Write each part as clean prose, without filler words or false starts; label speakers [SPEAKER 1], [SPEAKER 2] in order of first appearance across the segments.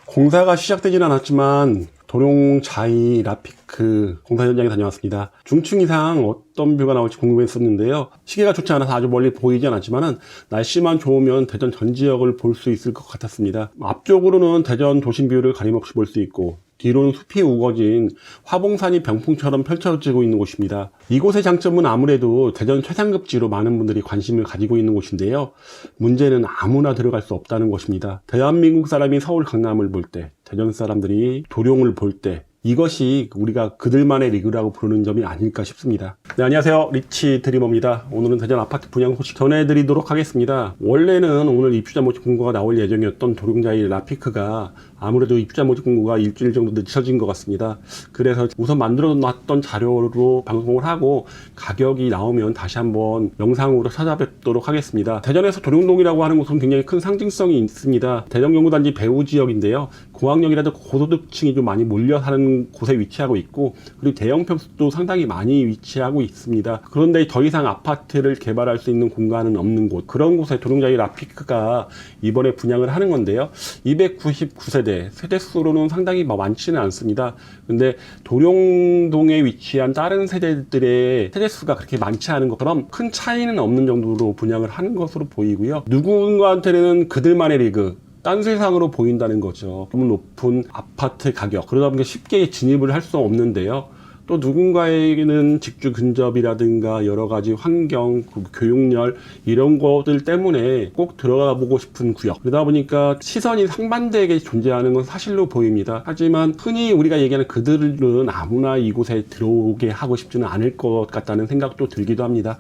[SPEAKER 1] 공사가 시작되지는 않았지만 도룡 자이 라피크 공사 현장에 다녀왔습니다. 중층 이상 어떤 뷰가 나올지 궁금했었는데요. 시계가 좋지 않아서 아주 멀리 보이지 않았지만은 날씨만 좋으면 대전 전 지역을 볼 수 있을 것 같았습니다. 앞쪽으로는 대전 도심 뷰를 가림없이 볼 수 있고 뒤로는 숲이 우거진 화봉산이 병풍처럼 펼쳐지고 있는 곳입니다. 이곳의 장점은 아무래도 대전 최상급지로 많은 분들이 관심을 가지고 있는 곳인데요. 문제는 아무나 들어갈 수 없다는 것입니다. 대한민국 사람이 서울 강남을 볼 때, 대전 사람들이 도룡을 볼 때 이것이 우리가 그들만의 리그라고 부르는 점이 아닐까 싶습니다. 네, 안녕하세요. 리치 드리머입니다. 오늘은 대전 아파트 분양 소식 전해드리도록 하겠습니다. 원래는 오늘 입주자 모집 공고가 나올 예정이었던 도룡자이 라피크가 아무래도 입주자 모집 공고가 일주일 정도 늦춰진 것 같습니다. 그래서 우선 만들어 놨던 자료로 방송을 하고 가격이 나오면 다시 한번 영상으로 찾아뵙도록 하겠습니다. 대전에서 도룡동이라고 하는 곳은 굉장히 큰 상징성이 있습니다. 대전경구단지 배후 지역인데요. 공학역이라도 고소득층이 좀 많이 몰려 사는 곳에 위치하고 있고, 그리고 대형 평수도 상당히 많이 위치하고 있습니다. 그런데 더 이상 아파트를 개발할 수 있는 공간은 없는 곳, 그런 곳에 도룡자이 라피크가 이번에 분양을 하는 건데요. 299세대 세대수로는 상당히 많지는 않습니다. 근데 도룡동에 위치한 다른 세대들의 세대수가 그렇게 많지 않은 것처럼 큰 차이는 없는 정도로 분양을 하는 것으로 보이고요. 누군가한테는 그들만의 리그, 딴 세상으로 보인다는 거죠. 너무 높은 아파트 가격, 그러다 보니까 쉽게 진입을 할 수 없는데요. 또 누군가에게는 직주 근접이라든가 여러 가지 환경, 교육열 이런 것들 때문에 꼭 들어가 보고 싶은 구역, 그러다 보니까 시선이 상반되게 존재하는 건 사실로 보입니다. 하지만 흔히 우리가 얘기하는 그들은 아무나 이곳에 들어오게 하고 싶지는 않을 것 같다는 생각도 들기도 합니다.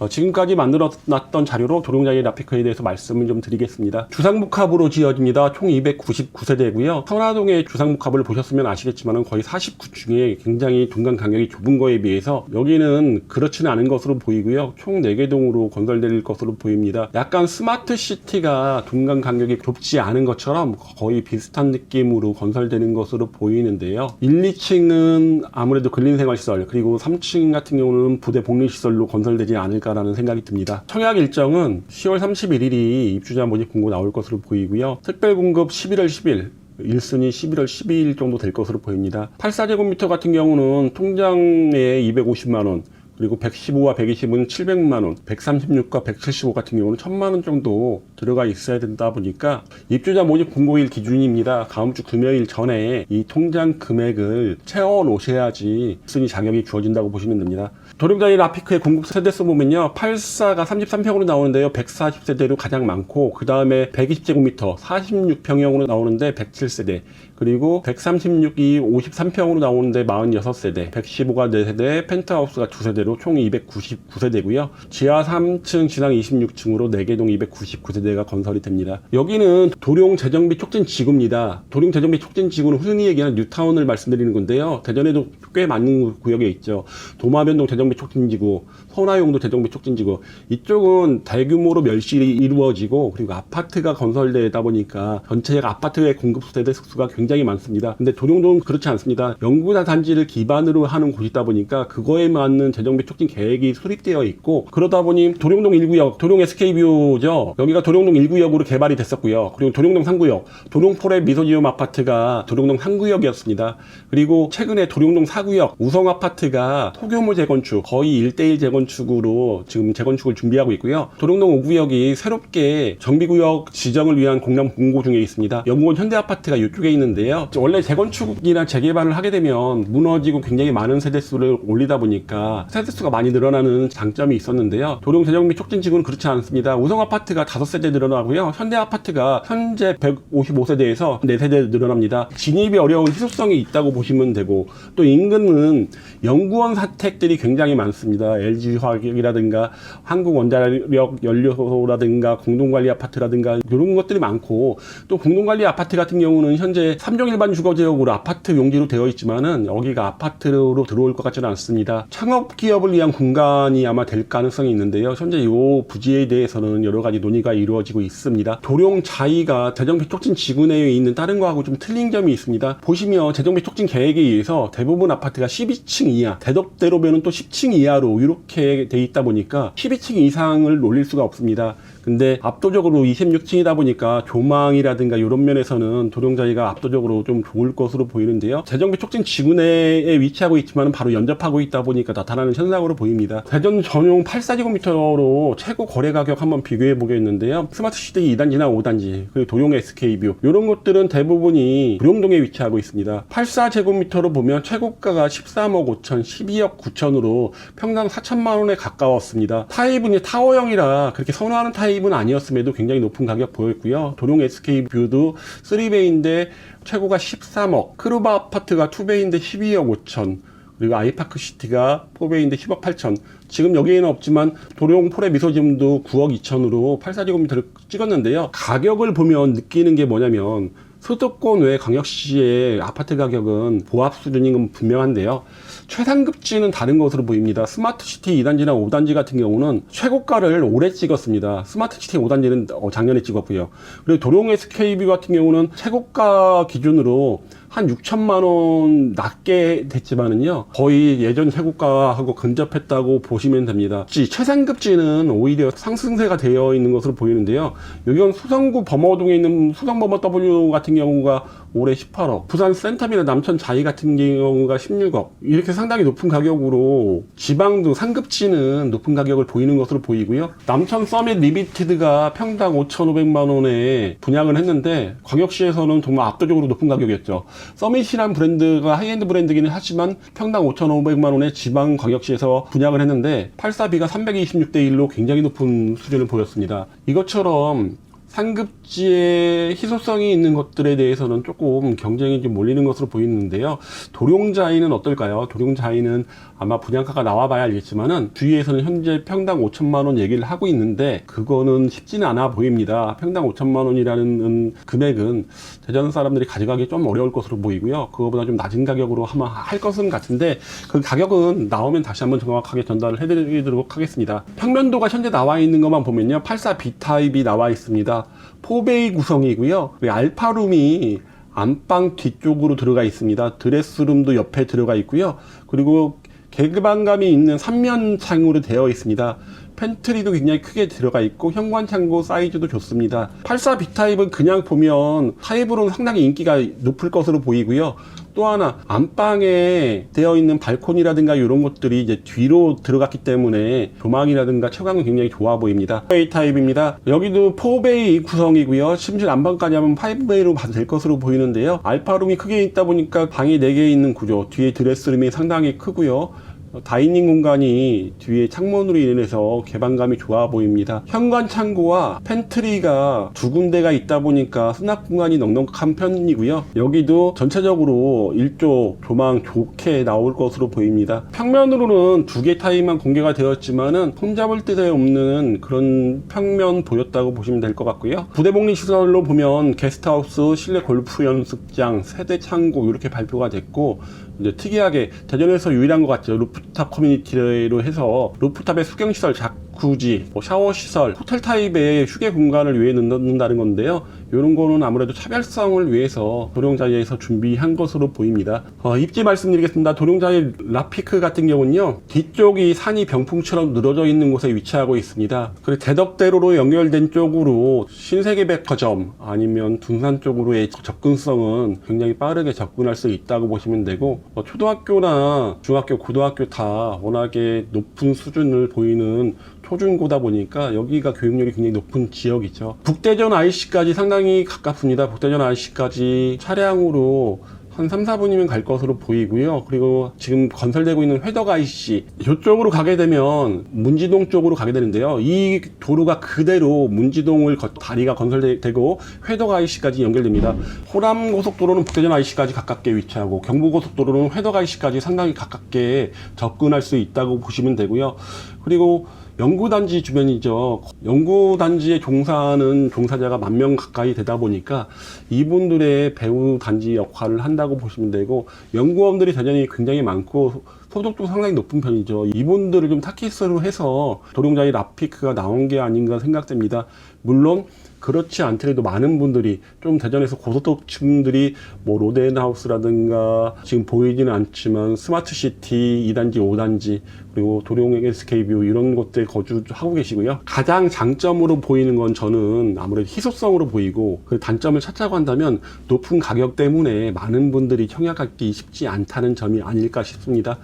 [SPEAKER 1] 지금까지 만들어놨던 자료로 도룡자이 라피크에 대해서 말씀을 좀 드리겠습니다. 주상복합으로 지어집니다. 총 299세대고요. 선화동의 주상복합을 보셨으면 아시겠지만 거의 49층에 굉장히 중간 간격이 좁은 거에 비해서 여기는 그렇지는 않은 것으로 보이고요. 총 4개 동으로 건설될 것으로 보입니다. 약간 스마트 시티가 중간 간격이 좁지 않은 것처럼 거의 비슷한 느낌으로 건설되는 것으로 보이는데요. 1, 2층은 아무래도 근린생활시설, 그리고 3층 같은 경우는 부대 복리시설로 건설되지 않을까 라는 생각이 듭니다. 청약 일정은 10월 31일이 입주자 모집 공고 나올 것으로 보이고요. 특별 공급 11월 10일, 1순위 11월 12일 정도 될 것으로 보입니다. 84제곱미터 같은 경우는 통장에 250만원, 그리고 115와 120은 700만원, 136과 175 같은 경우는 1000만원 정도 들어가 있어야 된다 보니까 입주자 모집 공고일 기준입니다. 다음 주 금요일 전에 이 통장 금액을 채워 놓으셔야지 순위 자격이 주어진다고 보시면 됩니다. 도룡자이 라피크의 공급 세대수 보면요. 84가 33평으로 나오는데요. 140세대로 가장 많고, 그 다음에 120제곱미터 46평형으로 나오는데 107세대, 그리고 136이 53평으로 나오는데 46세대, 115가 4세대, 펜트하우스가 2세대로 총 299세대고요. 지하 3층, 지상 26층으로 4개 동 299세대가 건설이 됩니다. 여기는 도룡 재정비 촉진 지구입니다. 도룡 재정비 촉진 지구는 흔히 얘기하는 뉴타운을 말씀드리는 건데요. 대전에도 꽤 많은 구역에 있죠. 도마변동 재정비 촉진지구, 선화용도 재정비 촉진지구, 이쪽은 대규모로 멸실이 이루어지고 그리고 아파트가 건설되다 보니까 전체 아파트의 공급 세대 수가 굉장히 많습니다. 근데 도룡동은 그렇지 않습니다. 연구자 단지를 기반으로 하는 곳이다 보니까 그거에 맞는 재정비 촉진 계획이 수립되어 있고, 그러다 보니 도룡동 1구역, 도룡 SK뷰죠. 여기가 도룡동 1구역으로 개발이 됐었고요. 그리고 도룡동 3구역, 도룡포레 미소지움 아파트가 도룡동 3구역이었습니다. 그리고 최근에 도룡동 4구역 우성 아파트가 소규모 재건축, 거의 1:1 재건축으로 지금 재건축을 준비하고 있고요. 도룡동 5구역이 새롭게 정비구역 지정을 위한 공람 공고 중에 있습니다. 영국원 현대아파트가 이쪽에 있는데요. 원래 재건축이나 재개발을 하게 되면 무너지고 굉장히 많은 세대수를 올리다 보니까 세대수가 많이 늘어나는 장점이 있었는데요. 도룡 재정비 촉진지구는 그렇지 않습니다. 우성 아파트가 5세대 늘어나고요. 현대아파트가 현재 155세대에서 4세대 늘어납니다. 진입이 어려운 희소성이 있다고 보시면 되고, 또 인근은 연구원 사택들이 굉장히 많습니다. LG화학이라든가 한국원자력 연료소라든가 공동관리 아파트라든가 이런 것들이 많고, 또 공동관리 아파트 같은 경우는 현재 3종 일반 주거지역으로 아파트 용지로 되어 있지만은 여기가 아파트로 들어올 것 같지는 않습니다. 창업 기업을 위한 공간이 아마 될 가능성이 있는데요. 현재 이 부지에 대해서는 여러 가지 논의가 이루어지고 있습니다. 도룡 자이가 재정비 촉진 지구 내에 있는 다른 거하고 좀 틀린 점이 있습니다. 보시면 재정비 촉진 계획에 의해서 대부분 아파트가 12층 이하, 대덕대로변은 또 10층 이하로 이렇게 돼 있다 보니까 12층 이상을 올릴 수가 없습니다. 근데 압도적으로 26층이다 보니까 조망이라든가 이런 면에서는 도룡자이가 압도적으로 좀 좋을 것으로 보이는데요. 재정비 촉진 지구내에 위치하고 있지만 바로 연접하고 있다 보니까 나타나는 현상으로 보입니다. 대전 전용 84제곱미터로 최고 거래 가격 한번 비교해 보겠는데요. 스마트시티 2단지나 5단지 그리고 도룡 SK뷰 이런 것들은 대부분이 부룡동에 위치하고 있습니다. 84제곱미터로 보면 최고가가 13억 5천, 12억 9천으로 평당 4천만 원에 가까웠습니다. 타입은 타워형이라 그렇게 선호하는 타입은 아니었음에도 굉장히 높은 가격 보였고요. 도룡 SK뷰도 3베이인데 최고가 13억, 크루바 아파트가 2베이인데 12억 5천, 그리고 아이파크시티가 4베이인데 10억 8천. 지금 여기에는 없지만 도룡 폴의 미소지음도 9억 2천으로 84제곱미터를 찍었는데요. 가격을 보면 느끼는 게 뭐냐면 수도권 외 광역시의 아파트 가격은 보합 수준인 건 분명한데요. 최상급지는 다른 것으로 보입니다. 스마트시티 2단지나 5단지 같은 경우는 최고가를 올해 찍었습니다. 스마트시티 5단지는 작년에 찍었고요. 그리고 도룡 SK뷰 같은 경우는 최고가 기준으로 한 6천만 원 낮게 됐지만은요, 거의 예전 최고가하고 근접했다고 보시면 됩니다. 최상급지는 오히려 상승세가 되어 있는 것으로 보이는데요. 여기는 수성구 범어동에 있는 수성범어 W 같은 경우가 올해 18억, 부산 센텀이나 남천 자이 같은 경우가 16억, 이렇게 상당히 높은 가격으로 지방도 상급지는 높은 가격을 보이는 것으로 보이고요. 남천 서밋 리미티드가 평당 5,500만 원에 분양을 했는데 광역시에서는 정말 압도적으로 높은 가격이었죠. 서밋이란 브랜드가 하이엔드 브랜드기는 하지만 평당 5,500만 원에 지방 광역시에서 분양을 했는데 84B가 326대 1로 굉장히 높은 수준을 보였습니다. 이것처럼 상급지의 희소성이 있는 것들에 대해서는 조금 경쟁이 좀 몰리는 것으로 보이는데요. 도룡자이는 어떨까요? 도룡자이는 아마 분양가가 나와봐야 알겠지만은 주위에서는 현재 평당 5천만 원 얘기를 하고 있는데 그거는 쉽지는 않아 보입니다. 평당 5천만 원이라는 금액은 대전 사람들이 가져가기 좀 어려울 것으로 보이고요. 그거보다 좀 낮은 가격으로 아마 할 것은 같은데 그 가격은 나오면 다시 한번 정확하게 전달을 해드리도록 하겠습니다. 평면도가 현재 나와 있는 것만 보면요. 84B 타입이 나와 있습니다. 4베이 구성이고요. 알파룸이 안방 뒤쪽으로 들어가 있습니다. 드레스룸도 옆에 들어가 있고요. 그리고 개방감이 있는 3면 창으로 되어 있습니다. 팬트리도 굉장히 크게 들어가 있고 현관 창고 사이즈도 좋습니다. 84B 타입은 그냥 보면 타입으로는 상당히 인기가 높을 것으로 보이고요. 또 하나 안방에 되어 있는 발코니라든가 이런 것들이 이제 뒤로 들어갔기 때문에 조망이라든가 채광은 굉장히 좋아 보입니다. 4베이 타입입니다. 여기도 4베이 구성이고요. 심지어 안방까지 하면 5베이로 봐도 될 것으로 보이는데요. 알파룸이 크게 있다 보니까 방이 4개 있는 구조, 뒤에 드레스룸이 상당히 크고요. 다이닝 공간이 뒤에 창문으로 인해서 개방감이 좋아 보입니다. 현관 창고와 팬트리가 두 군데가 있다 보니까 수납 공간이 넉넉한 편이고요. 여기도 전체적으로 일조 조망 좋게 나올 것으로 보입니다. 평면으로는 2개 타입만 공개가 되었지만은 흠잡을 데 없는 그런 평면 보였다고 보시면 될 것 같고요. 부대복리시설로 보면 게스트하우스, 실내 골프 연습장, 세대 창고 이렇게 발표가 됐고, 이제 특이하게 대전에서 유일한 것 같죠. 루프탑 커뮤니티로 해서 루프탑에 수경시설, 자쿠지, 샤워시설, 호텔 타입의 휴게 공간을 위해 넣는다는 건데요. 이런 거는 아무래도 차별성을 위해서 도룡자이에서 준비한 것으로 보입니다. 입지 말씀드리겠습니다. 도룡자이 라피크 같은 경우는요, 뒤쪽이 산이 병풍처럼 늘어져 있는 곳에 위치하고 있습니다. 그리고 대덕대로로 연결된 쪽으로 신세계백화점 아니면 둔산 쪽으로의 접근성은 굉장히 빠르게 접근할 수 있다고 보시면 되고, 초등학교나 중학교, 고등학교 다 워낙에 높은 수준을 보이는 초중고다 보니까 여기가 교육열이 굉장히 높은 지역이죠. 북대전 IC까지 상당히 가깝습니다. 북대전 IC까지 차량으로 한 3, 4분이면 갈 것으로 보이고요. 그리고 지금 건설되고 있는 회덕 IC 이쪽으로 가게 되면 문지동 쪽으로 가게 되는데요. 이 도로가 그대로 문지동을 다리가 건설되고 회덕 IC까지 연결됩니다. 호남 고속도로는 북대전 IC까지 가깝게 위치하고 경부 고속도로는 회덕 IC까지 상당히 가깝게 접근할 수 있다고 보시면 되고요. 그리고 연구단지 주변이죠. 연구단지에 종사하는 종사자가 10,000명 가까이 되다 보니까 이분들의 배후 단지 역할을 한다고 보시면 되고, 연구원들이 대전이 굉장히 많고 소득도 상당히 높은 편이죠. 이분들을 좀 타깃으로 해서 도룡자이 라피크가 나온 게 아닌가 생각됩니다. 물론 그렇지 않더라도 많은 분들이 좀 대전에서 고소득층들이 뭐 로덴하우스라든가 지금 보이지는 않지만 스마트시티 2단지, 5단지 그리고 도룡 SK뷰 이런 곳들 거주하고 계시고요. 가장 장점으로 보이는 건 저는 아무래도 희소성으로 보이고 그 단점을 찾자고 한다면 높은 가격 때문에 많은 분들이 청약하기 쉽지 않다는 점이 아닐까 싶습니다.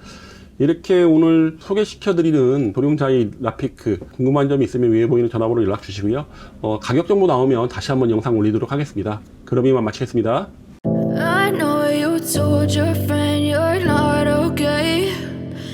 [SPEAKER 1] 이렇게 오늘 소개시켜드리는 도룡자이 라피크 궁금한 점이 있으면 위에 보이는 전화번호 연락 주시고요. 가격 정보 나오면 다시 한번 영상 올리도록 하겠습니다. 그럼 이만 마치겠습니다.
[SPEAKER 2] I know you told your friend you're not okay.